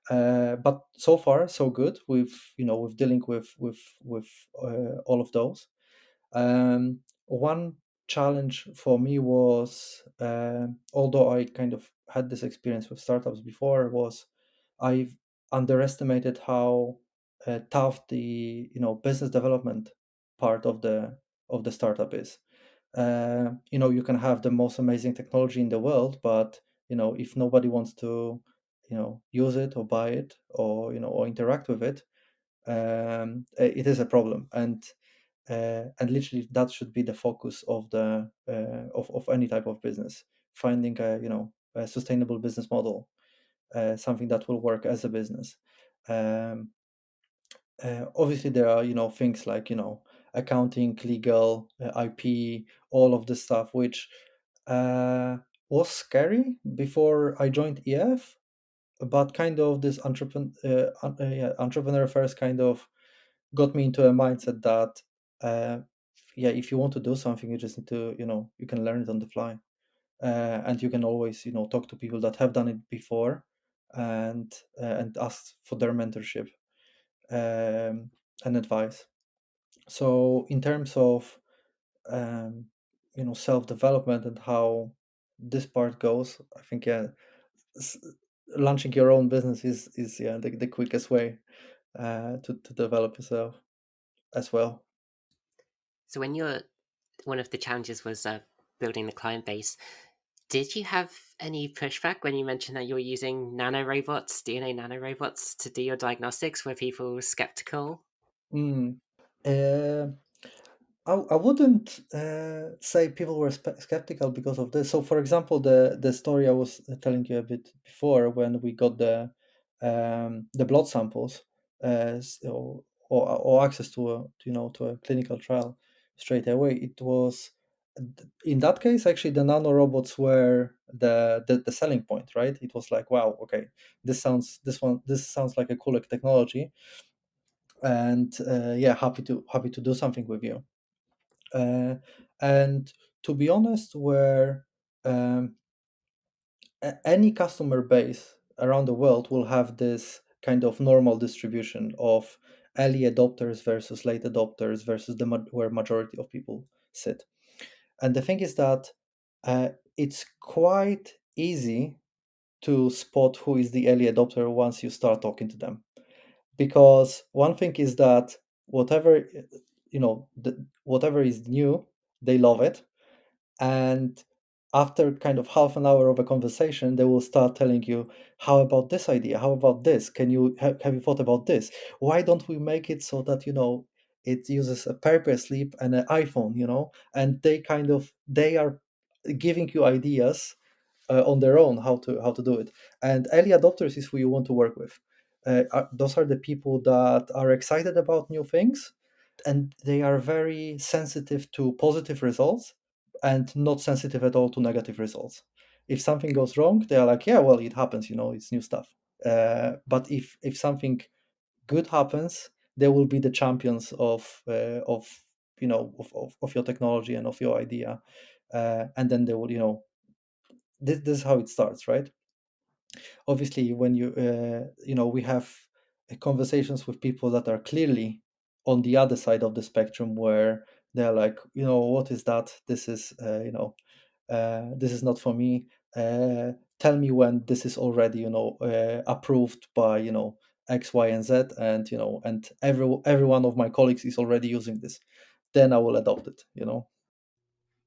But so far so good with with dealing with all of those. One challenge for me was, although I kind of had this experience with startups before, was I've underestimated how tough the business development part of the startup is. You can have the most amazing technology in the world, but if nobody wants to use it or buy it, or or interact with it, it is a problem. And literally that should be the focus of the of any type of business, finding a sustainable business model, something that will work as a business. um, Obviously there are things like accounting, legal, IP, all of this stuff, which uh, was scary before I joined EF, but kind of this entrepreneur first kind of got me into a mindset that uh, yeah, if you want to do something, you just need to you can learn it on the fly, and you can always talk to people that have done it before, and ask for their mentorship, um, and advice. So in terms of um, self development and how this part goes, I think, yeah, s- launching your own business is yeah, the quickest way to develop yourself as well. So when you're one of the challenges was building the client base, did you have any pushback when you mentioned that you were using nanorobots, DNA nanorobots, to do your diagnostics? Were people skeptical? Mm. Uh, I wouldn't say people were skeptical because of this. So, for example, the story I was telling you a bit before, when we got the blood samples, or access to a to a clinical trial straight away, it was in that case actually the nanorobots were the selling point, right? It was like, wow, okay, this sounds like a cool technology, and yeah, happy to do something with you. uh, and to be honest, where um, any customer base around the world will have this kind of normal distribution of early adopters versus late adopters versus where majority of people sit. And the thing is that it's quite easy to spot who is the early adopter once you start talking to them, because one thing is that whatever whatever is new, they love it. And after kind of half an hour of a conversation, they will start telling you, how about this idea, how about this, can you have you thought about this, why don't we make it so that it uses a paper sleep and an iPhone, and they are giving you ideas on their own, how to do it. And early adopters is who you want to work with. Those are the people that are excited about new things, and they are very sensitive to positive results and not sensitive at all to negative results. If something goes wrong, they are like, yeah, well, it happens, it's new stuff. But if something good happens, they will be the champions of of your technology and of your idea. And then they will, this is how it starts, right? Obviously, when we have conversations with people that are clearly on the other side of the spectrum, where they're like, what is that, this is this is not for me. Tell me when this is already approved by X, Y, and Z, and and every one of my colleagues is already using this, then I will adopt it.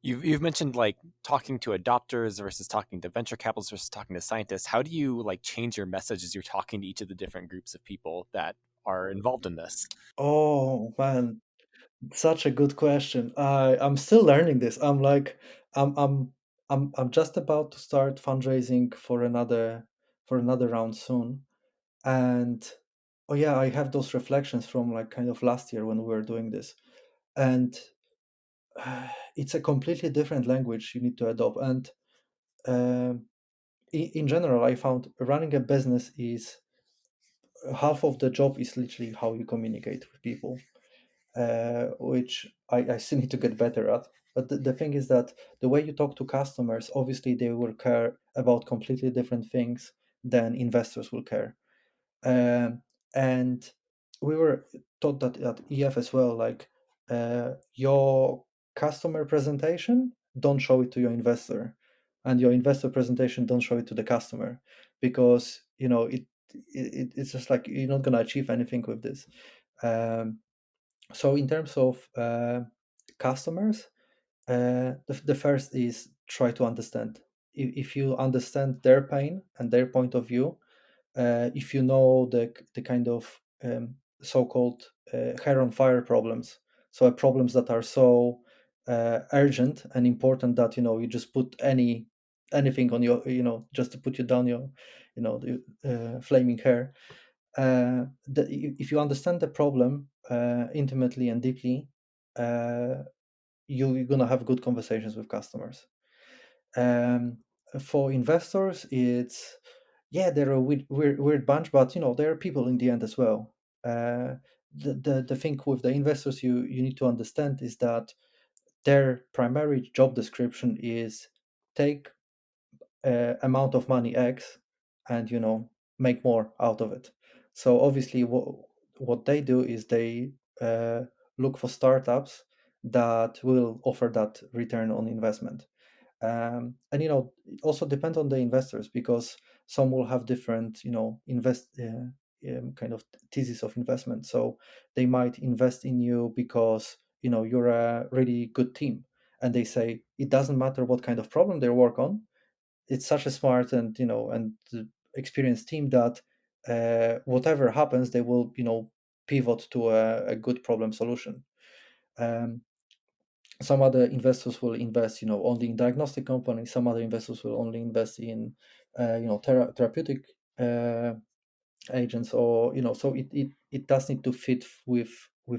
You've mentioned like talking to adopters versus talking to venture capitalists versus talking to scientists. How do you like change your message as you're talking to each of the different groups of people that are involved in this? Oh man, such a good question. I'm still learning this. I'm I'm I'm just about to start fundraising for another round soon, and oh yeah, I have those reflections from like kind of last year when we were doing this, and it's a completely different language you need to adopt. And in general, I found running a business is half of the job is literally how you communicate with people, which I still need to get better at. But the thing is that the way you talk to customers, obviously, they will care about completely different things than investors will care. Um, and we were taught that at EF as well, like your customer presentation, don't show it to your investor, and your investor presentation, don't show it to the customer, because it's just like you're not going to achieve anything with this. Um, so in terms of customers, the first is try to understand. If you understand their pain and their point of view, if you know the kind of so-called hair on fire problems, so problems that are so urgent and important that you just put anything on your just to put you down your the flaming hair. If you understand the problem intimately and deeply, uh, you're gonna have good conversations with customers. Um, for investors, it's yeah, they're a weird bunch, but they're people in the end as well. The thing with the investors you need to understand is that their primary job description is take amount of money X and make more out of it. So obviously, what they do is they uh, look for startups that will offer that return on investment. And it also depends on the investors, because some will have different invest kind of thesis of investment. So they might invest in you because you're a really good team, and they say it doesn't matter what kind of problem they work on. It's such a smart and experienced team that whatever happens, they will pivot to a good problem solution. um, some other investors will invest only in diagnostic companies. Some other investors will only invest in therapeutic uh, agents, or so it does need to fit with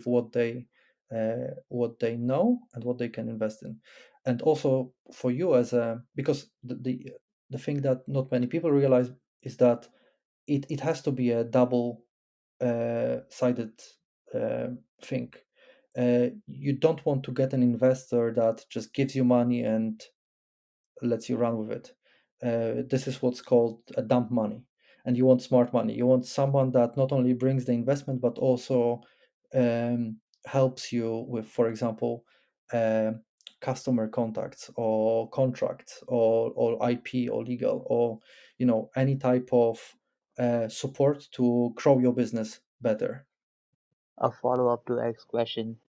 what they know and what they can invest in. And also for you as a, because the thing that not many people realize is that it has to be a double sided uh, thing. You don't want to get an investor that just gives you money and lets you run with it. This is what's called a dump money. And you want smart money. You want someone that not only brings the investment, but also helps you with, for example, um customer contacts or contracts or IP or legal, or any type of support to grow your business better. A follow-up to Eric's question,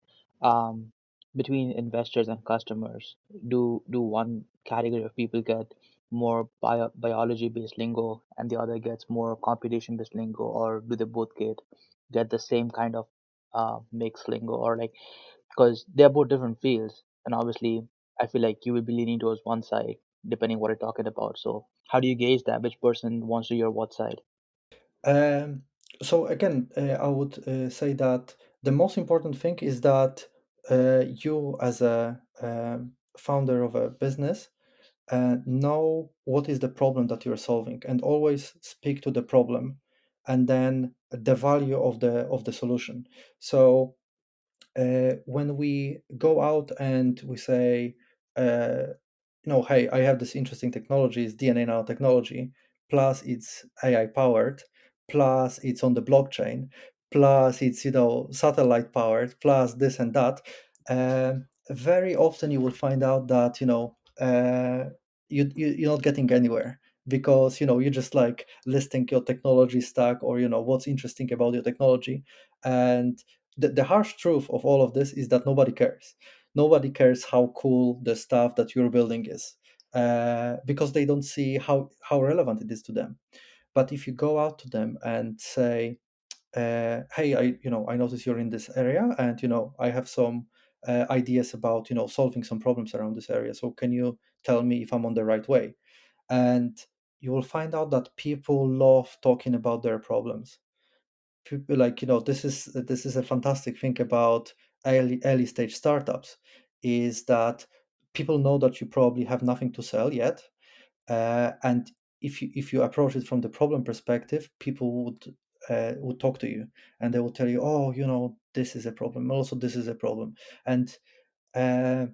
um, between investors and customers, do one category of people get more biology-based lingo and the other gets more computation-based lingo, or do they both get the same kind of mixed lingo, or like, because they're both different fields, and obviously I feel like you will be leaning towards one side depending what you're talking about. So how do you gauge that which person wants to hear what side? Um, so again, I would say that the most important thing is that you, as a founder of a business, know what is the problem that you're solving, and always speak to the problem, and then the value of the solution. So when we go out and we say, hey, I have this interesting technology, it's DNA nanotechnology, plus it's AI powered, plus it's on the blockchain, plus it's satellite powered, plus this and that. Very often you will find out that you're not getting anywhere, because you're just like listing your technology stack, or what's interesting about your technology. And the harsh truth of all of this is that nobody cares. Nobody cares how cool the stuff that you're building is, because they don't see how relevant it is to them. But if you go out to them and say, hey, I notice you're in this area, and I have some ideas about solving some problems around this area, so can you tell me if I'm on the right way? And you will find out that people love talking about their problems. like, this is a fantastic thing about early stage startups, is that people know that you probably have nothing to sell yet, and if you approach it from the problem perspective, people would talk to you, and they will tell you, oh, this is a problem, also this is a problem. And uh,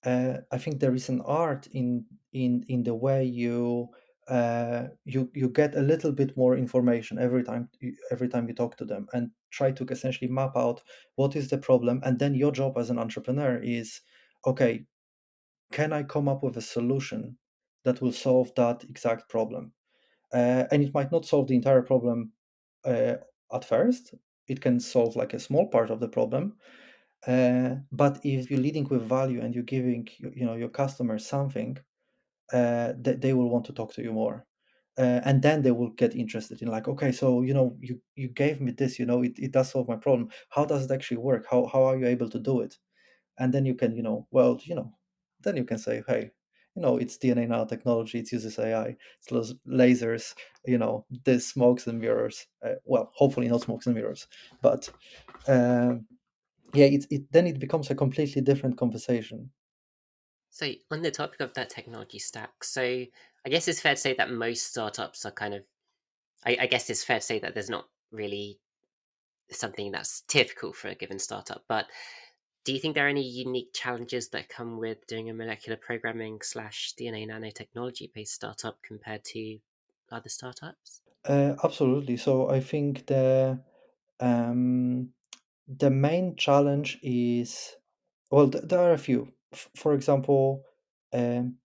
I think there is an art in the way you get a little bit more information every time you talk to them, and try to essentially map out what is the problem. And then your job as an entrepreneur is, okay, can I come up with a solution that will solve that exact problem? And it might not solve the entire problem uh, at first. It can solve like a small part of the problem, but if you're leading with value and you're giving your customers something, they will want to talk to you more, and then they will get interested in, like, okay, so you gave me this, it does solve my problem. How does it actually work? How are you able to do it? And then you can, then you can say, hey, it's DNA nanotechnology, it uses AI, it's lasers, this smokes and mirrors. Well, hopefully not smokes and mirrors, but um, yeah, then it becomes a completely different conversation. So on the topic of that technology stack, so I guess it's fair to say that most startups are kind of. I guess it's fair to say that there's not really something that's typical for a given startup, but do you think there are any unique challenges that come with doing a molecular programming slash DNA nanotechnology based startup compared to other startups? Absolutely. So I think um, the main challenge is, well, there are a few. For example, um,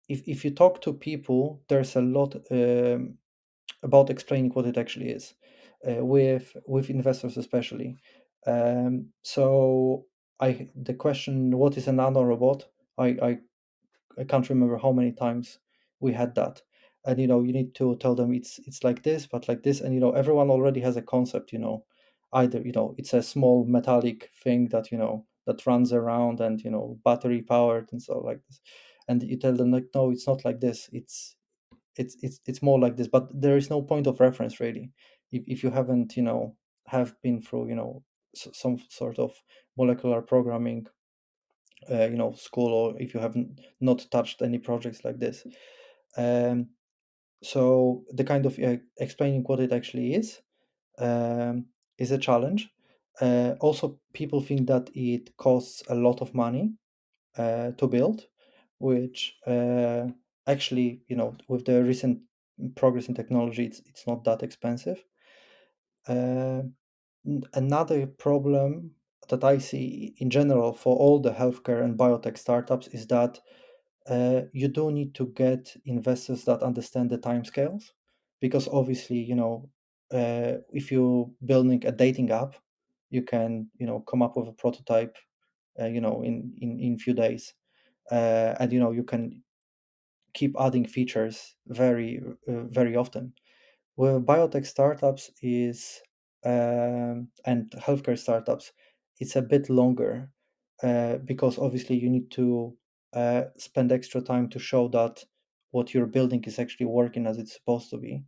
if you talk to people, there's a lot about explaining what it actually is, with investors especially. So the question, what is a nanorobot? I can't remember how many times we had that. And you need to tell them it's like this, but like this, and everyone already has a concept. Either it's a small metallic thing that runs around, and battery powered and so like this, and you tell them, like, no, it's not like this. It's more like this, but there is no point of reference really, if you haven't have been through some sort of molecular programming school, or if you haven't not touched any projects like this. um, so the kind of explaining what it actually is a challenge. Also, people think that it costs a lot of money to build, which actually, with the recent progress in technology, it's not that expensive. Uh, Another problem that I see in general for all the healthcare and biotech startups is that you do need to get investors that understand the timescales, because obviously, if you're building a dating app, you can, come up with a prototype, in few days, and you can keep adding features very often. With biotech startups is and healthcare startups, it's a bit longer, because obviously you need to spend extra time to show that what you're building is actually working as it's supposed to be.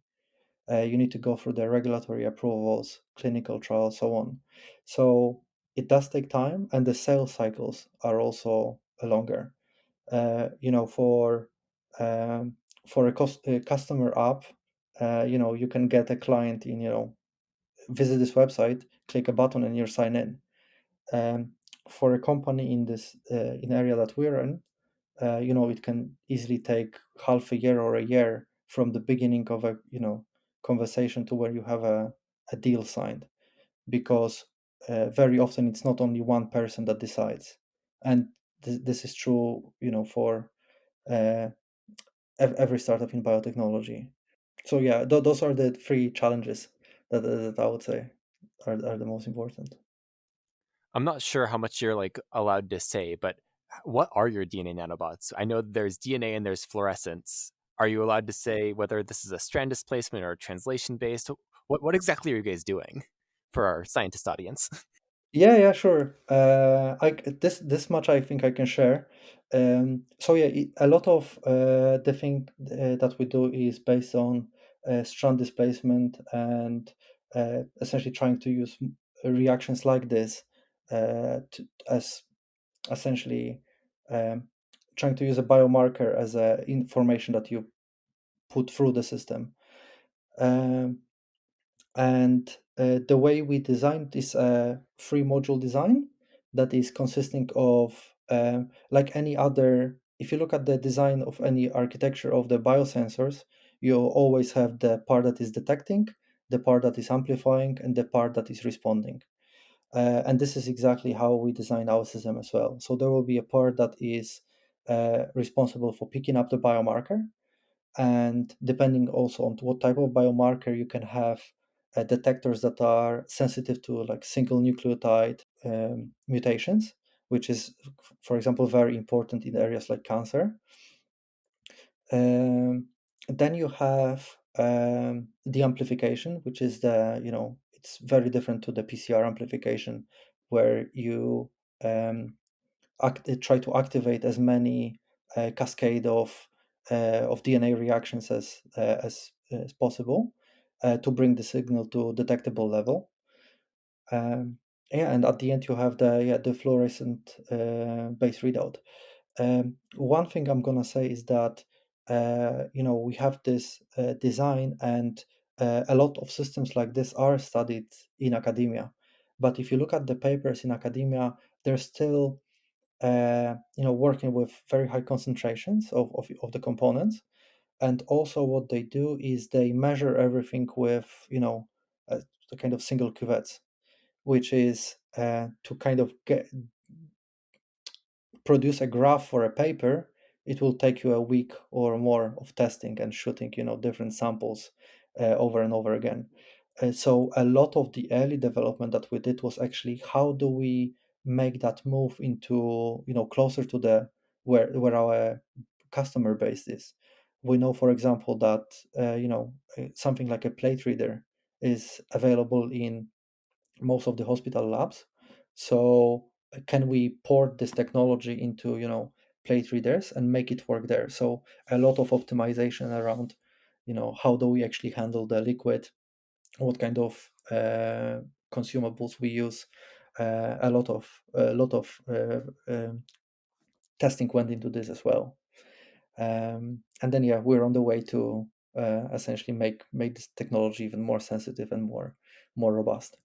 You need to go through the regulatory approvals, clinical trials, so on. So it does take time, and the sales cycles are also longer. For a customer app, you can get a client in, visit this website, click a button, and you're sign in. For a company in this in area that we're in, it can easily take half a year or a year from the beginning of a conversation to where you have a deal signed, because very often it's not only one person that decides, and this is true for uh, every startup in biotechnology. So yeah, those are the three challenges that I would say are the most important. I'm not sure how much you're like allowed to say, but what are your DNA nanobots? I know there's DNA and there's fluorescence. Are you allowed to say whether this is a strand displacement or translation based? What exactly are you guys doing for our scientist audience? Yeah, sure. This much I think I can share. So yeah, a lot of the thing that we do is based on strand displacement, and essentially trying to use reactions like this as essentially trying to use a biomarker as a information that you put through the system. Um, and the way we designed this free module design that is consisting of like any other, if you look at the design of any architecture of the biosensors, you always have the part that is detecting, the part that is amplifying, and the part that is responding. And this is exactly how we design our system as well. So there will be a part that is responsible for picking up the biomarker, and depending also on what type of biomarker, you can have detectors that are sensitive to like single nucleotide mutations, which is, for example, very important in areas like cancer. Um, then you have the amplification, which is it's very different to the PCR amplification, where you try to activate as many cascade of DNA reactions as possible to bring the signal to detectable level. And at the end you have the fluorescent base readout. One thing I'm gonna say is that we have this design, and a lot of systems like this are studied in academia. But if you look at the papers in academia, they're still working with very high concentrations of the components. And also what they do is they measure everything with a kind of single cuvettes, which is to kind of produce a graph for a paper. It will take you a week or more of testing and shooting different samples over and over again. So a lot of the early development that we did was actually how do we make that move into closer to the where our customer base is. We know, for example, that something like a plate reader is available in most of the hospital labs. So can we port this technology into plate readers and make it work there? So a lot of optimization around how do we actually handle the liquid, what kind of consumables we use. A lot of testing went into this as well. And then we're on the way to essentially make this technology even more sensitive and more robust.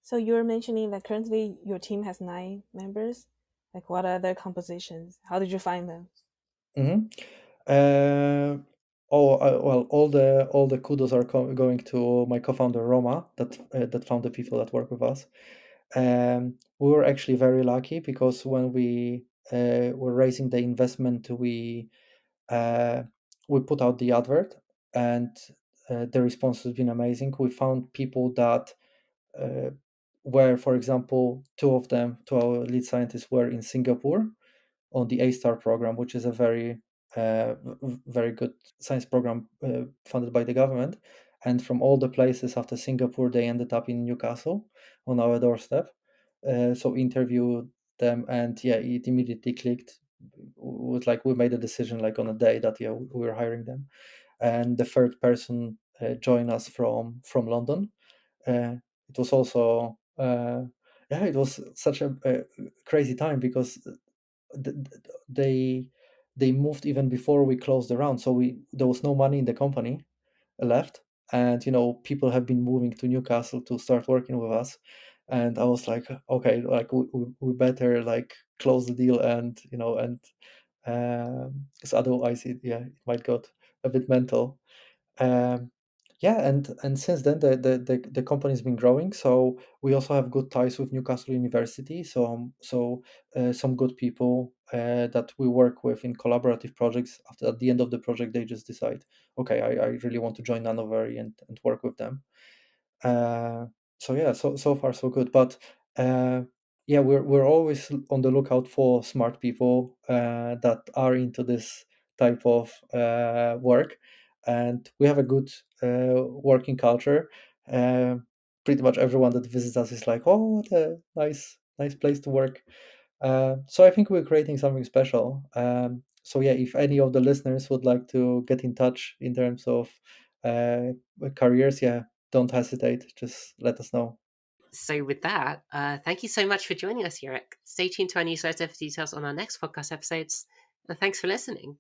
So you were mentioning that currently your team has 9 members. Like, what are their compositions? How did you find them? Mm-hmm. Well, all the kudos are going to my co-founder Roma that found the people that work with us. We were actually very lucky because when we were raising the investment, we put out the advert, and the response has been amazing. We found people that were, for example, two of our lead scientists were in Singapore on the A-STAR program, which is a very good science program funded by the government. And from all the places after Singapore, they ended up in Newcastle on our doorstep. So interviewed them, and it immediately clicked. With like we made a decision like on a day that we were hiring them. And the third person joined us from London. It was also it was such a crazy time because they they moved even before we closed the round, so there was no money in the company left, and people have been moving to Newcastle to start working with us. And I was like, okay, like we better like close the deal, and because otherwise it might got a bit mental. um, and since then the company's been growing, so we also have good ties with Newcastle University. So some good people that we work with in collaborative projects. At the end of the project, they just decide, okay, I really want to join Nanovery and work with them. Uh, so far so good. But we're always on the lookout for smart people that are into this type of work, and we have a good working culture. Uh, Pretty much everyone that visits us is like, "Oh, what a nice place to work." So I think we're creating something special. So if any of the listeners would like to get in touch in terms of careers, yeah, don't hesitate. Just let us know. So with that, thank you so much for joining us, Jurek. Stay tuned to our newsletter for details on our next podcast episodes, and thanks for listening.